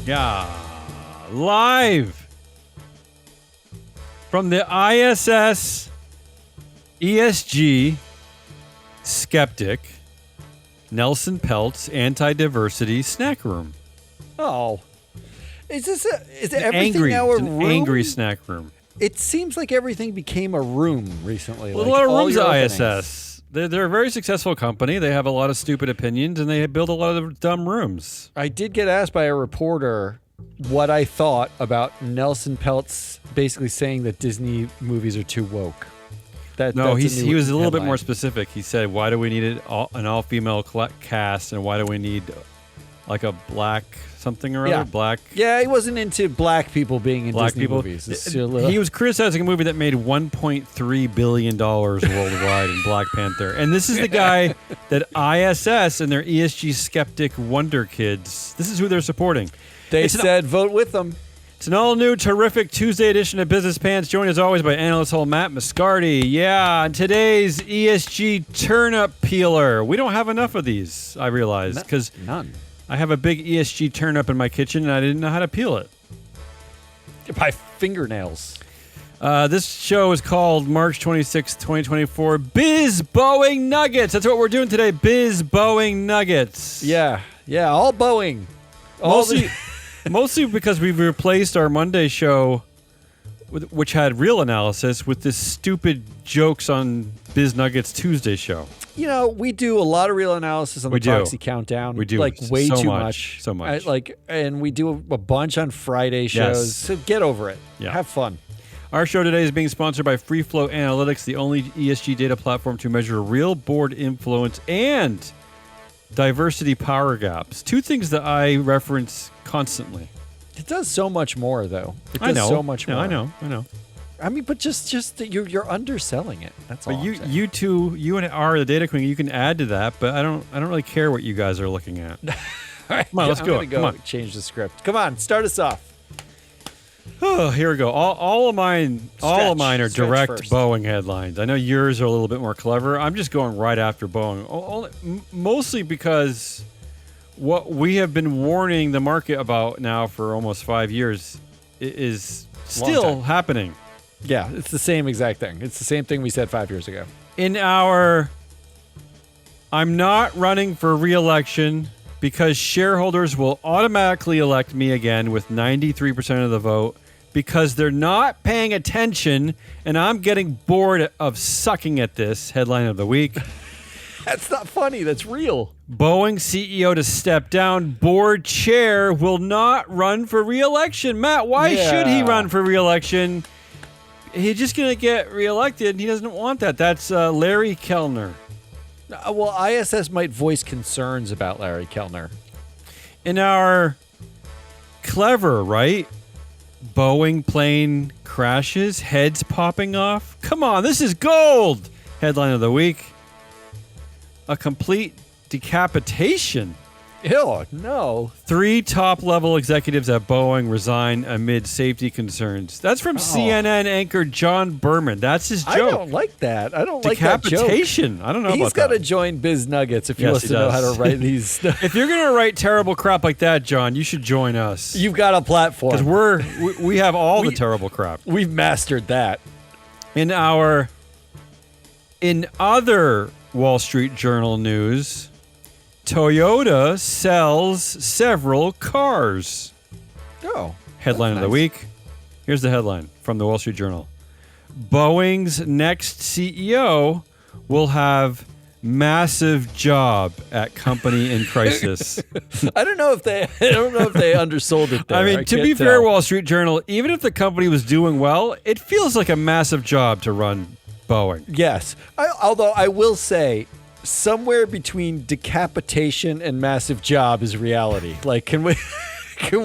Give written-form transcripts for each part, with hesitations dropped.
Yeah. Live from the ISS ESG Skeptic Nelson Peltz Anti-Diversity Snack Room. Oh. Is everything Angry, now a it's an room? angry snack room. It seems like everything became a room recently. Well, like a lot of all rooms your at openings. ISS. They're a very successful company. They have a lot of stupid opinions, and they build a lot of dumb rooms. I did get asked by a reporter what I thought about Nelson Peltz basically saying that Disney movies are too woke. No, that's he was a little bit headline. more specific. He said, why do we need an all-female cast, and why do we need like a black something or other? Yeah. Black... Yeah, he wasn't into black people being in Black Disney people. movies. It's a little- He was criticizing a movie that made $1.3 billion worldwide in Black Panther. And this is the guy that ISS and their ESG skeptic wonder kids, this is who they're supporting. They It's an- said vote with them. It's an all-new, terrific Tuesday edition of Business Pants, joined as always by analyst whole Matt Moscardi. Yeah, and today's ESG turnip peeler. We don't have enough of these, I realize, because None. I have a big ESG turnip in my kitchen, and I didn't know how to peel it. By fingernails. This show is called March 26th, 2024, Biz Boeing Nuggets. That's what we're doing today, Biz Boeing Nuggets. Yeah, all Boeing. All Mostly because we've replaced our Monday show, which had real analysis, with this stupid jokes on Biz Nuggets Tuesday show. You know, we do a lot of real analysis on We the do. Proxy Countdown. We do. Like way So too much. So much. And we do a bunch on Friday shows. Yes. So get over it. Yeah. Have fun. Our show today is being sponsored by Free Flow Analytics, the only ESG data platform to measure real board influence and diversity power gaps. Two things that I reference constantly. It does so much more, though. It does I know. so much Yeah, more. I know. I mean, but just that you're underselling it. That's all. But I'm saying. you two, you and are the data queen. You can add to that, but I don't really care what you guys are looking at. All right, Come on, let's I'm go. gonna Come on. change the script. Come on, start us off. Oh, here we go. All of mine are Stretch direct first. Boeing headlines. I know yours are a little bit more clever. I'm just going right after Boeing, mostly because what we have been warning the market about now for almost 5 years is still time. happening. Yeah, it's the same exact thing. It's the same thing we said 5 years ago. In our, I'm not running for re-election because shareholders will automatically elect me again with 93% of the vote because they're not paying attention and I'm getting bored of sucking at this. Headline of the week. That's not funny. That's real. Boeing CEO to step down. Board chair will not run for re-election. Matt, why should he Yeah. run for re-election? He's just going to get re-elected. He doesn't want that. That's Larry Kellner. Well, ISS might voice concerns about Larry Kellner. In our clever, right? Boeing plane crashes, heads popping off. Come on, this is gold. Headline of the week. A complete decapitation. Ew, no. 3 top-level executives at Boeing resign amid safety concerns. That's from CNN anchor John Berman. That's his joke. I don't like that. I don't like that joke. Decapitation. I don't know He's about got to that. join Biz Nuggets if he Yes, wants he to know how does. to write these. If you're going to write terrible crap like that, John, you should join us. You've got a Because platform. we have all the We- terrible crap. We've mastered that. In other Wall Street Journal news, Toyota sells several cars. Oh. Headline of the nice. week. Here's the headline from the Wall Street Journal. Boeing's next CEO will have massive job at company in crisis. I don't know if they undersold it there. I mean, to can't be fair, tell. Wall Street Journal, even if the company was doing well, it feels like a massive job to run Boeing. Yes. Although I will say, somewhere between decapitation and massive job is reality. Like, can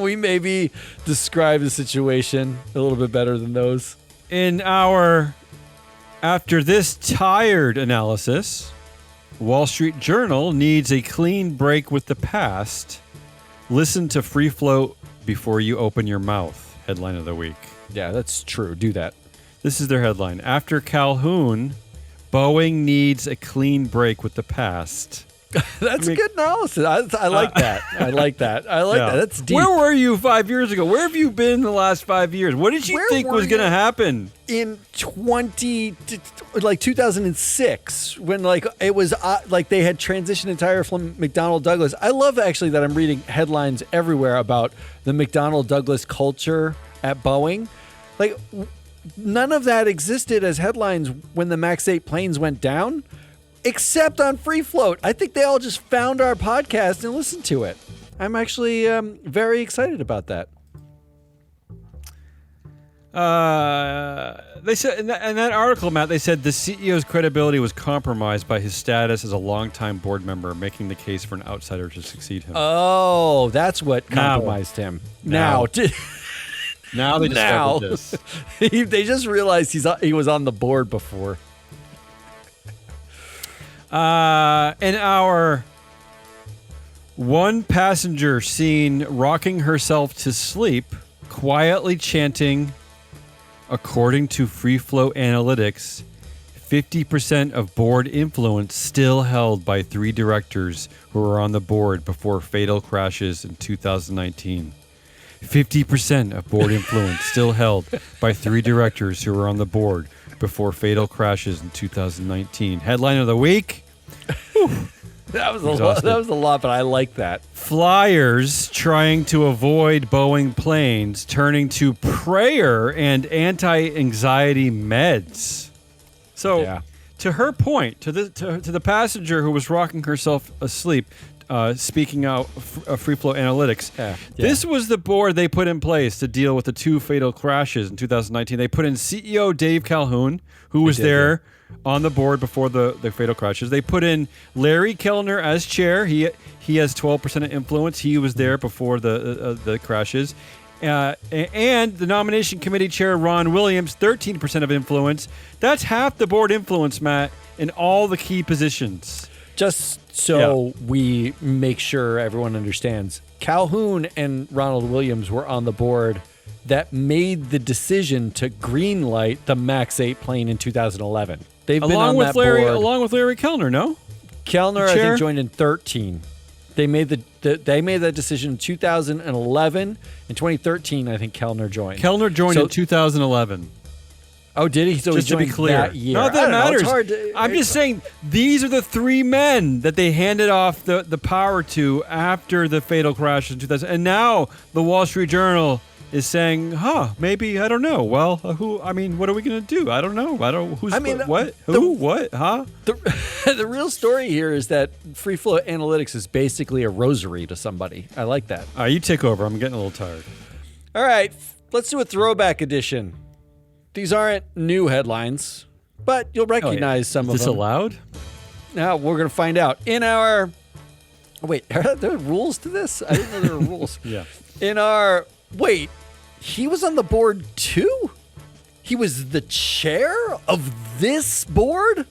we maybe describe the situation a little bit better than those? In our after this tired analysis, Wall Street Journal needs a clean break with the past. Listen to Free Float before you open your mouth. Headline of the week. Yeah, that's true. Do that. This is their headline. After Calhoun, Boeing needs a clean break with the past. That's good analysis. I like that. I like that. I like that. That's deep. Where were you 5 years ago? Where have you been in the last 5 years? What did you Where think were was going to you? happen? In 2006, when like it was like they had transitioned entire from McDonnell Douglas. I love actually that I'm reading headlines everywhere about the McDonnell Douglas culture at Boeing. Like none of that existed as headlines when the MAX 8 planes went down, except on Free Float. I think they all just found our podcast and listened to it. I'm actually very excited about that. They said in that article, Matt, they said the CEO's credibility was compromised by his status as a longtime board member, making the case for an outsider to succeed him. Oh, that's what compromised him. Now Now they discovered this. They just realized he was on the board before. In our one passenger seen rocking herself to sleep, quietly chanting, according to Free Flow Analytics, 50% of board influence still held by 3 directors who were on the board before fatal crashes in 2019. 50% of board influence still held by 3 directors who were on the board before fatal crashes in 2019. Headline of the week. That was a lot. That was a lot, but I like that. Flyers trying to avoid Boeing planes turning to prayer and anti-anxiety meds. So, to her point, to the passenger who was rocking herself asleep, speaking out Free Flow Analytics, this was the board they put in place to deal with the 2 fatal crashes in 2019. They put in CEO Dave Calhoun, who was there on the board before the fatal crashes. They put in Larry Kellner as chair. He has 12% of influence. He was there before the crashes. And the nomination committee chair, Ron Williams, 13% of influence. That's half the board influence, Matt, in all the key positions. Just so we make sure everyone understands, Calhoun and Ronald Williams were on the board that made the decision to greenlight the MAX 8 plane in 2011. They've been on that board. Along with Larry Kellner, no? Kellner, I think, joined in 13. They made that decision in 2011. In 2013, I think Kellner joined. Kellner joined in 2011. Oh, did he? So just he joined to be clear, that year. not that matters. I'm It's just saying these are the 3 men that they handed off the power to after the fatal crash in 2000. And now the Wall Street Journal is saying, maybe, I don't know. Well, who? I mean, what are we going to do? I don't know. What? Who? What? Huh? The real story here is that Free Flow Analytics is basically a rosary to somebody. I like that. All right, you take over. I'm getting a little tired. All right, let's do a throwback edition. These aren't new headlines, but you'll recognize some of them. Is this allowed? Now, we're going to find out. In our... Wait, are there rules to this? I didn't know there were rules. Yeah. In our... Wait, he was on the board too? He was the chair of this board?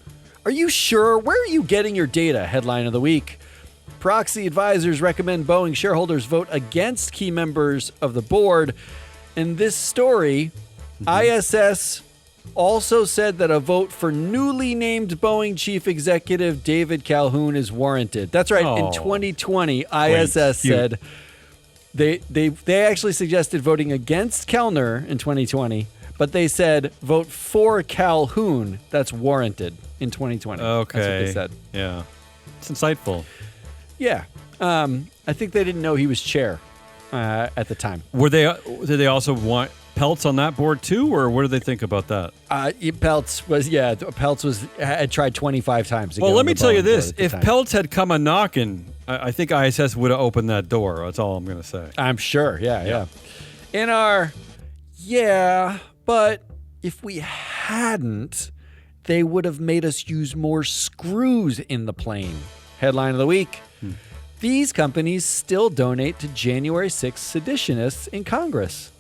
Are you sure? Where are you getting your data? Headline of the week. Proxy advisors recommend Boeing shareholders vote against key members of the board. In this story, ISS also said that a vote for newly named Boeing chief executive David Calhoun is warranted. That's right. In 2020, ISS said they actually suggested voting against Kellner in 2020, but they said vote for Calhoun. That's warranted in 2020. Okay. That's what they said. Yeah. It's insightful. Yeah. I think they didn't know he was chair at the time. Did they also want Peltz on that board too, or what do they think about that? Peltz had tried 25 times to Well, get let on me the tell you Boeing board this. at the If time. Peltz had come a knocking, I think ISS would have opened that door. That's all I'm going to say. I'm sure. Yeah. In our, but if we hadn't, they would have made us use more screws in the plane. Headline of the week. These companies still donate to January 6th seditionists in Congress.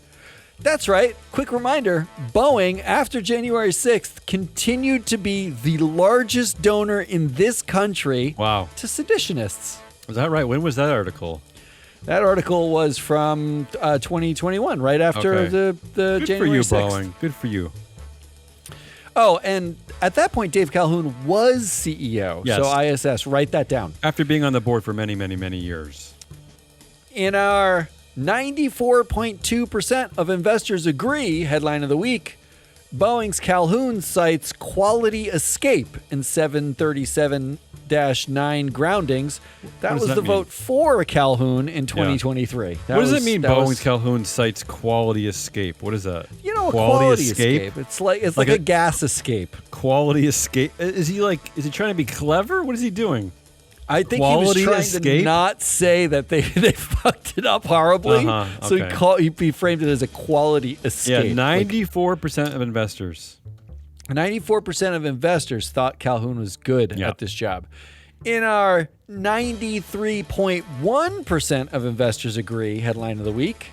That's right. Quick reminder, Boeing, after January 6th, continued to be the largest donor in this country to seditionists. Is that right? When was that article? That article was from 2021, right after the Good January 6th. for you, Boeing. Good for you. Oh, and at that point, Dave Calhoun was CEO. Yes. So ISS, write that down. After being on the board for many, many, many years. In our 94.2% of investors agree headline of the week, Boeing's Calhoun cites quality escape in 737-9 groundings. That does was that the mean? vote for Calhoun in 2023. What does it mean, Boeing's Calhoun cites quality escape? What is that? You know, quality escape. It's like Like a a- gas escape. Quality escape? Is he trying to be clever? What is he doing? I think Quality he was trying escape? to not say that they fucked it up horribly. Uh-huh, So okay. he framed it as a quality Yeah, escape. 94% of investors. 94% of investors thought Calhoun was good Yeah. at this job. In our 93.1% of investors agree headline of the week.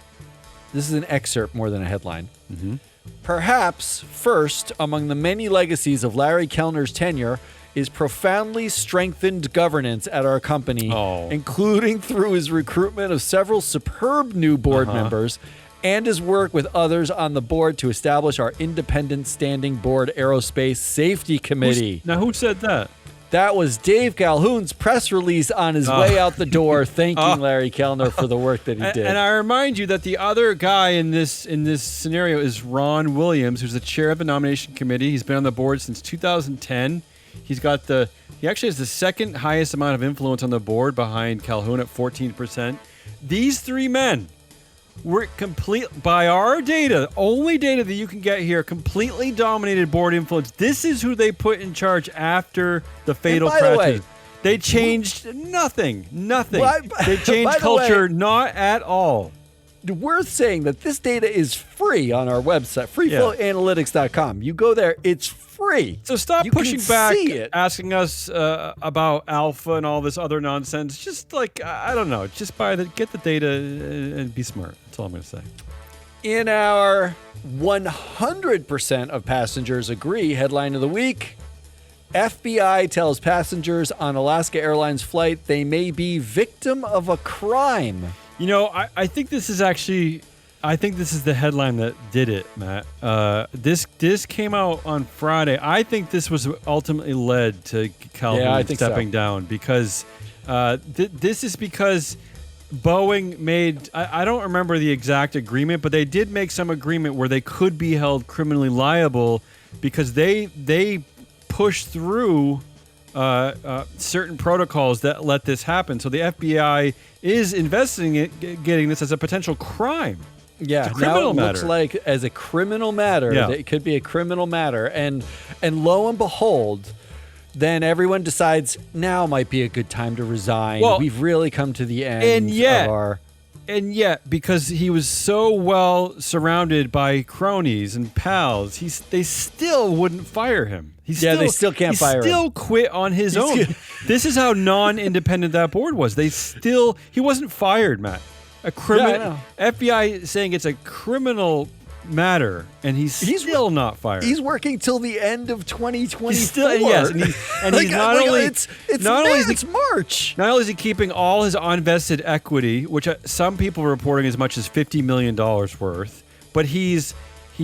This is an excerpt more than a headline. Mm-hmm. Perhaps first among the many legacies of Larry Kellner's tenure is profoundly strengthened governance at our company, including through his recruitment of several superb new board members and his work with others on the board to establish our independent standing board aerospace safety committee. Now, who said that? That was Dave Calhoun's press release on his way out the door, thanking Larry Kellner for the work that he did. And I remind you that the other guy in this scenario is Ron Williams, who's the chair of the nomination committee. He's been on the board since 2010. He actually has the second highest amount of influence on the board behind Calhoun at 14%. These three men were by our data, only data that you can get here, completely dominated board influence. This is who they put in charge after the fatal by the crashes. way, They changed nothing. Well, They by changed the culture, way- not at all. Worth saying that this data is free on our website, freeflowanalytics.com. You go there, it's free. So stop You can pushing back, see it. asking us about alpha and all this other nonsense. Just like, I don't know, just get the data and be smart. That's all I'm going to say. In our 100% of passengers agree headline of the week, FBI tells passengers on Alaska Airlines flight they may be victim of a crime. You know, I think this is the headline that did it, Matt. This came out on Friday. I think this was ultimately led to Calhoun stepping down because this is because Boeing made, I don't remember the exact agreement, but they did make some agreement where they could be held criminally liable because they pushed through certain protocols that let this happen. So the FBI is investigating this as a potential crime. Yeah, It's a criminal now it matter. looks like as a criminal matter, Yeah. that it could be a criminal matter, and lo and behold, then everyone decides now might be a good time to resign. Well, We've really come to the end and yet- of our. And yet, because he was so well surrounded by cronies and pals, they still wouldn't fire him. They still can't fire him. He still quit on his own. This is how non-independent that board was. He wasn't fired, Matt. I criminal know. FBI saying it's a criminal matter, and he's still not fired. He's working till the end of 2024. He's still yes, and he's not only it's not only is it's March. Not only is he keeping all his unvested equity, which some people are reporting as much as $50 million worth, but he's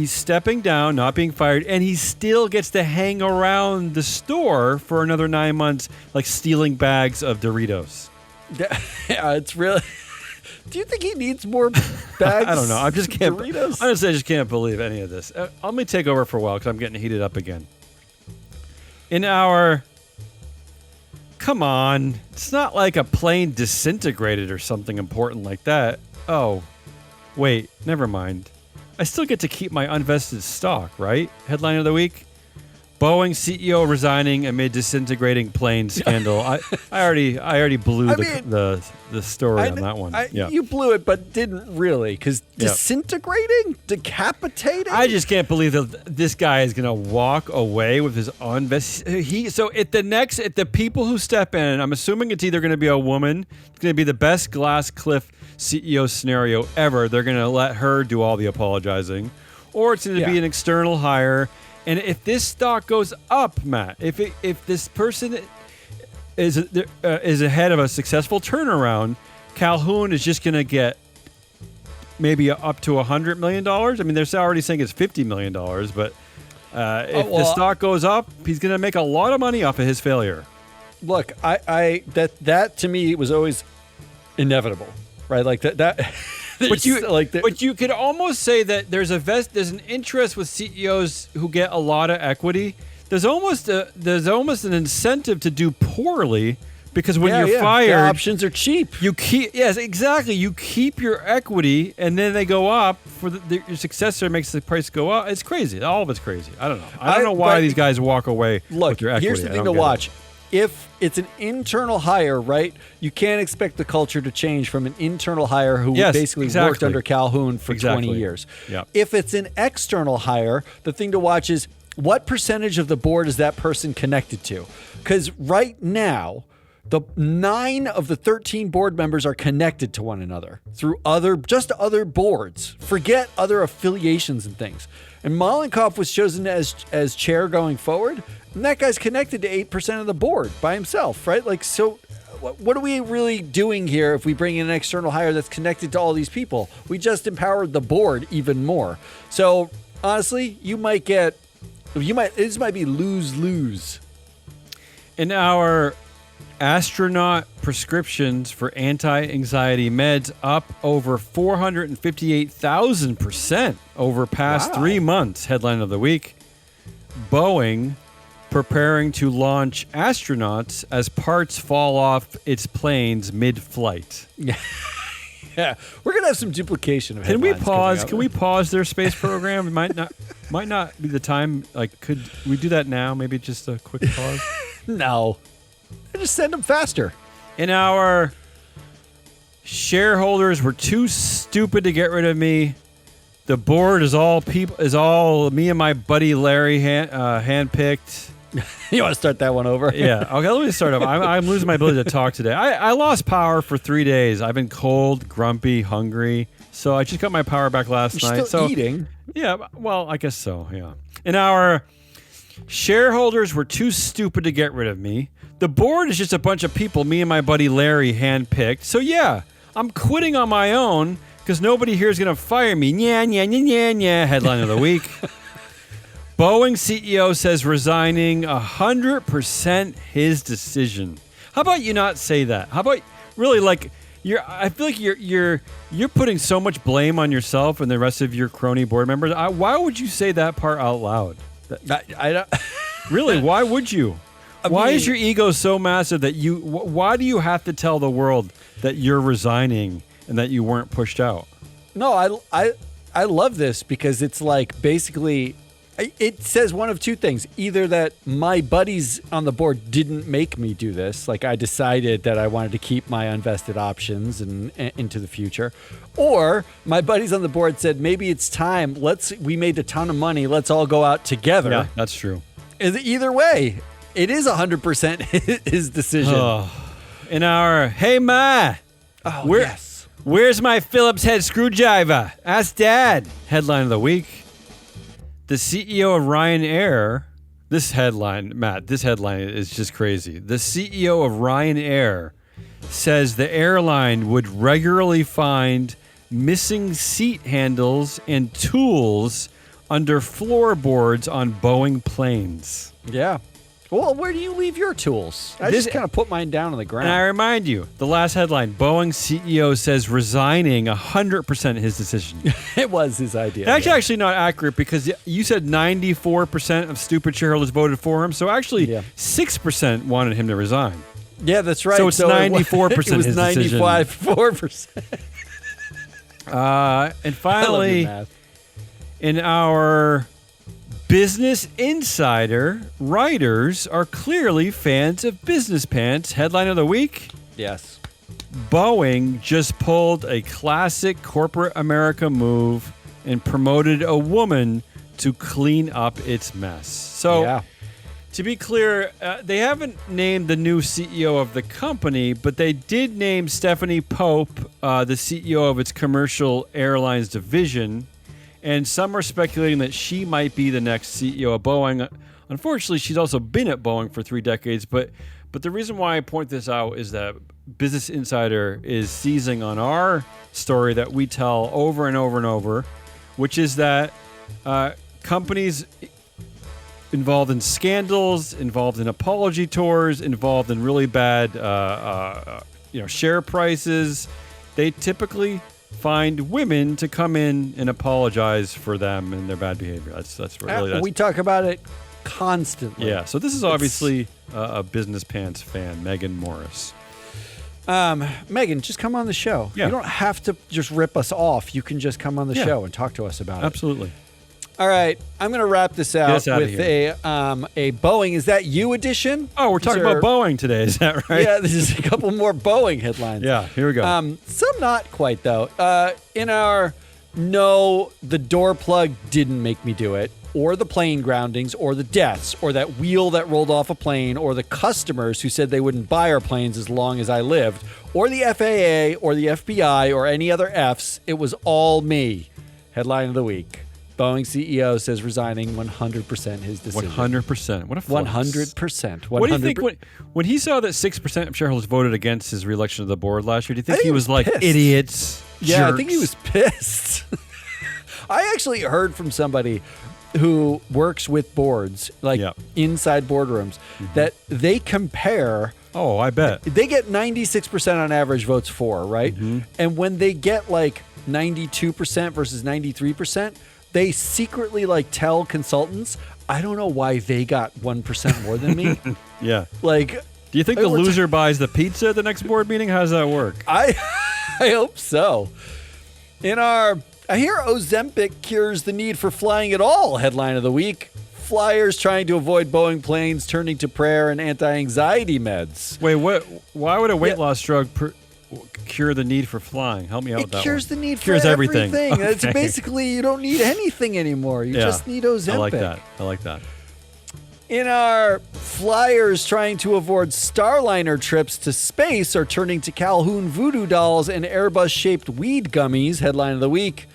stepping down, not being fired, and he still gets to hang around the store for another 9 months, like stealing bags of Doritos. Yeah, it's really. Do you think he needs more bags? I don't know. I just can't. Doritos? Honestly, I just can't believe any of this. Let me take over for a while because I'm getting heated up again. Come on. It's not like a plane disintegrated or something important like that. Oh, wait. Never mind. I still get to keep my unvested stock, right? Headline of the week. Boeing CEO resigning amid disintegrating plane scandal. I already blew the story on that one. You blew it, but didn't really, because disintegrating, decapitating. I just can't believe that this guy is gonna walk away with his unvested. So at the people who step in, I'm assuming it's either gonna be a woman. It's gonna be the best glass cliff CEO scenario ever. They're gonna let her do all the apologizing, or it's gonna be an external hire. And if this stock goes up, Matt, if this person is ahead of a successful turnaround, Calhoun is just going to get maybe up to $100 million. I mean, they're already saying it's $50 million, but If the stock goes up, he's going to make a lot of money off of his failure. Look, that to me was always inevitable, right? Like that. But you could almost say that there's an interest with CEOs who get a lot of equity. There's almost an incentive to do poorly because when you're fired, the options are cheap. You keep exactly. You keep your equity, and then they go up for your successor makes the price go up. It's crazy. All of it's crazy. I don't know. I don't know why these guys walk away with their equity. Here's the thing to watch. If it's an internal hire, right, you can't expect the culture to change from an internal hire who basically worked under Calhoun for 20 years. Yep. If it's an external hire, the thing to watch is what percentage of the board is that person connected to? Because right now, 9 of the 13 board members are connected to one another through other boards. Forget other affiliations and things. And Mollenkopf was chosen as chair going forward. And that guy's connected to 8% of the board by himself, right? Like, so what are we really doing here if we bring in an external hire that's connected to all these people? We just empowered the board even more. So honestly, this might be lose-lose. In our astronaut prescriptions for anti-anxiety meds up over 458,000% over past 3 months, headline of the week. Boeing preparing to launch astronauts as parts fall off its planes mid-flight. Yeah, we're gonna have some duplication of Can we headlines pause? Can we pause their space program? It might not be the time. Like, could we do that now? Maybe just a quick pause. No, just send them faster. In our shareholders were too stupid to get rid of me. The board is all me and my buddy Larry handpicked. You want to start that one over? Yeah. Okay, let me start up. I'm losing my ability to talk today. I lost power for 3 days. I've been cold, grumpy, hungry. So I just got my power back last night. Still eating. Yeah, well, I guess so, yeah. And our shareholders were too stupid to get rid of me. The board is just a bunch of people me and my buddy Larry handpicked. So yeah, I'm quitting on my own because nobody here is going to fire me. Nya, nya, nya, nya, nya. Headline of the week. Boeing CEO says resigning 100% his decision. How about you not say that? How about really like I feel like you're putting so much blame on yourself and the rest of your crony board members. Why would you say that part out loud? I don't. Really? Why would you? Why is your ego so massive that why do you have to tell the world that you're resigning and that you weren't pushed out? No, I love this because it's like basically it says one of two things. Either that my buddies on the board didn't make me do this, like I decided that I wanted to keep my unvested options and into the future, or my buddies on the board said maybe it's time. We made a ton of money. Let's all go out together. Yeah, that's true. Either way, it is 100% his decision. Oh. In our hey ma, yes. Where's my Phillips head screwdriver? Ask Dad. Headline of the week. The CEO of Ryanair, this headline is just crazy. The CEO of Ryanair says the airline would regularly find missing seat handles and tools under floorboards on Boeing planes. Yeah. Well, where do you leave your tools? I just kind of put mine down on the ground. And I remind you, the last headline, Boeing CEO says resigning 100% his decision. It was his idea. That's actually not accurate because you said 94% of stupid shareholders voted for him. So actually 6% wanted him to resign. Yeah, that's right. So it's 94% it was his decision. 95.4%. And finally, in our Business Insider, writers are clearly fans of business pants. Headline of the week. Yes. Boeing just pulled a classic corporate America move and promoted a woman to clean up its mess. So, to be clear, they haven't named the new CEO of the company, but they did name Stephanie Pope the CEO of its commercial airlines division. And some are speculating that she might be the next CEO of Boeing. Unfortunately, she's also been at Boeing for 3 decades. But the reason why I point this out is that Business Insider is seizing on our story that we tell over and over and over, which is that companies involved in scandals, involved in apology tours, involved in really bad, share prices, they typically find women to come in and apologize for them and their bad behavior. We talk about it constantly. Yeah. So this is obviously a Business Pants fan, Megan Morris. Megan, just come on the show. Yeah. You don't have to just rip us off. You can just come on the show and talk to us about it. Absolutely. All right, I'm going to wrap this out us outta with a Boeing. Is that you edition? Oh, we're talking about Boeing today. Is that right? Yeah, this is a couple more Boeing headlines. Yeah, here we go. Some not quite, though. In our no, the door plug didn't make me do it, or the plane groundings, or the deaths, or that wheel that rolled off a plane, or the customers who said they wouldn't buy our planes as long as I lived, or the FAA, or the FBI, or any other Fs, it was all me. Headline of the week. Boeing CEO says resigning 100% his decision. 100%. What a flex. 100%. What do you think when he saw that 6% of shareholders voted against his reelection of the board last year? Do you think he was like, pissed. idiots? Yeah, jerks? I think he was pissed. I actually heard from somebody who works with boards, inside boardrooms, that they compare. Oh, I bet. They get 96% on average votes for, right? And when they get like 92% versus 93%, they secretly tell consultants, I don't know why they got 1% more than me. Yeah. Do you think the loser buys the pizza at the next board meeting? How does that work? I hope so. I hear Ozempic cures the need for flying at all. Headline of the week. Flyers trying to avoid Boeing planes turning to prayer and anti-anxiety meds. Wait, what? Why would a weight loss drug cure the need for flying? Help me out with that. It cures the need cures for everything. Okay. It's basically, you don't need anything anymore. You just need Ozempic. I like that. In our flyers trying to avoid Starliner trips to space are turning to Calhoun voodoo dolls and Airbus-shaped weed gummies. Headline of the week.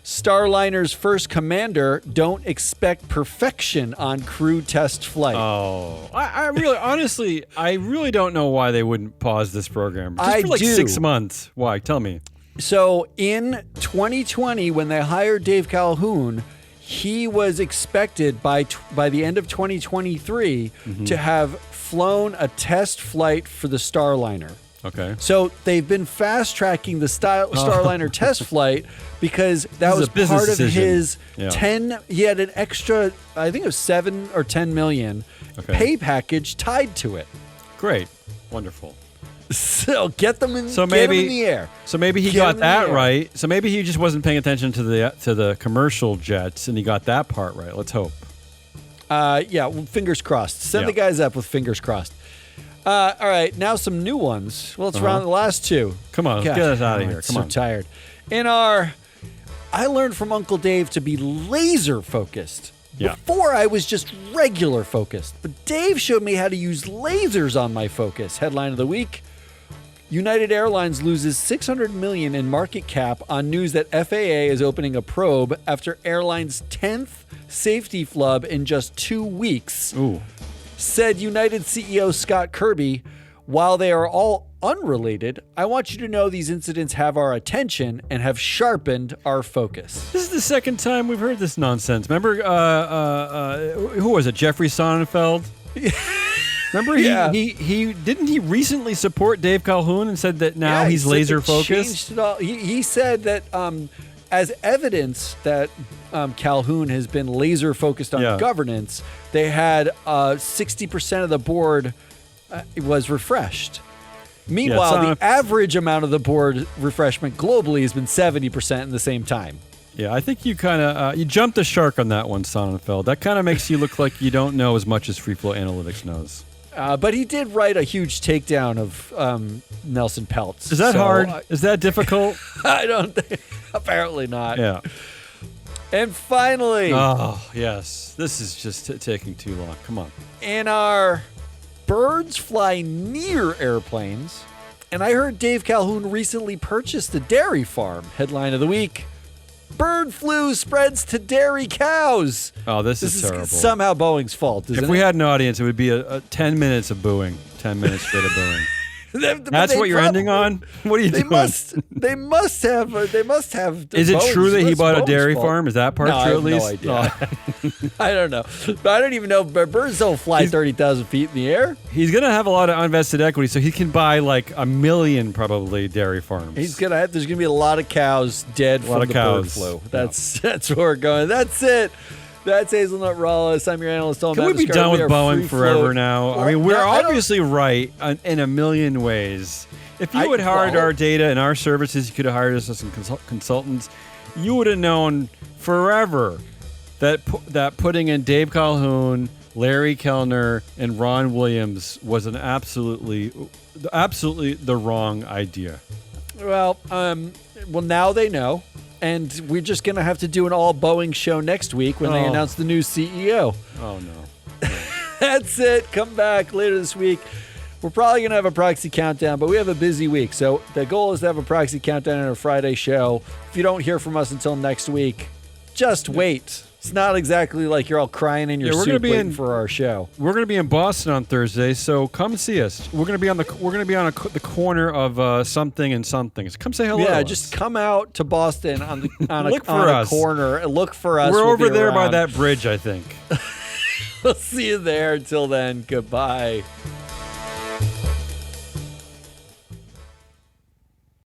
Starliner's first commander don't expect perfection on crew test flight. Oh, I really don't know why they wouldn't pause this program. Just for 6 months. Why? Tell me. So in 2020, when they hired Dave Calhoun, he was expected by the end of 2023 to have flown a test flight for the Starliner. Okay. So they've been fast tracking the Starliner test flight because that was part of his 10. He had an extra, I think it was 7 or 10 million pay package tied to it. Great. Wonderful. So get them in the air. So maybe he got that right. So maybe he just wasn't paying attention to the commercial jets and he got that part right. Let's hope. Fingers crossed. Send the guys up with fingers crossed. All right, now some new ones. Well, let's round the last two. Come on, let's get us out of here. Come on. I'm so tired. I learned from Uncle Dave to be laser focused. Yeah. Before I was just regular focused, but Dave showed me how to use lasers on my focus. Headline of the week. United Airlines loses $600 million in market cap on news that FAA is opening a probe after airline's 10th safety flub in just 2 weeks. Ooh. Said United CEO Scott Kirby, while they are all unrelated, I want you to know these incidents have our attention and have sharpened our focus. This is the second time we've heard this nonsense. Remember, who was it? Jeffrey Sonnenfeld? Remember, he didn't he recently support Dave Calhoun and said that now he's laser focused? He said that as evidence that Calhoun has been laser focused on governance, they had 60% of the board was refreshed. Meanwhile, the average amount of the board refreshment globally has been 70% in the same time. Yeah, I think you kind of you jumped the shark on that one, Sonnenfeld. That kind of makes you look like you don't know as much as Free Flow Analytics knows. But he did write a huge takedown of Nelson Peltz. Is that hard? Is that difficult? I don't think. Apparently not. Yeah. And finally. Oh, yes. This is just taking too long. Come on. In our birds fly near airplanes, and I heard Dave Calhoun recently purchased a dairy farm. Headline of the week. Bird flu spreads to dairy cows. Oh, this is terrible. Somehow Boeing's fault, isn't it? If we had an audience, it would be a 10 minutes of booing. 10 minutes straight of booing. That's what you're ending on? What are you They doing? They must have. Is it true that he bought a dairy farm? farm? Is that part No, true I at have least? no idea. I don't know. But I don't even know. But birds don't fly 30,000 feet in the air. He's going to have a lot of unvested equity, so he can buy like 1 million probably dairy farms. There's gonna be a lot of cows dead from the bird flu. That's where we're going. That's it. That's Hazelnut Rawless. I'm your analyst. Can we be done with Boeing forever now? I mean, we're obviously right in a million ways. If you had hired our data and our services, you could have hired us as some consultants. You would have known forever that putting in Dave Calhoun, Larry Kellner, and Ron Williams was an absolutely the wrong idea. Well, now they know. And we're just going to have to do an all Boeing show next week when they announce the new CEO. Oh, no. That's it. Come back later this week. We're probably going to have a proxy countdown, but we have a busy week. So the goal is to have a proxy countdown on a Friday show. If you don't hear from us until next week, just wait. It's not exactly like you're all crying in your soup waiting for our show. We're going to be in Boston on Thursday, so come see us. We're going to be on the corner of something and something. So come say hello. Yeah, just come out to Boston on a corner and look for us. We're over there by that bridge, I think. We'll see you there. Until then, goodbye.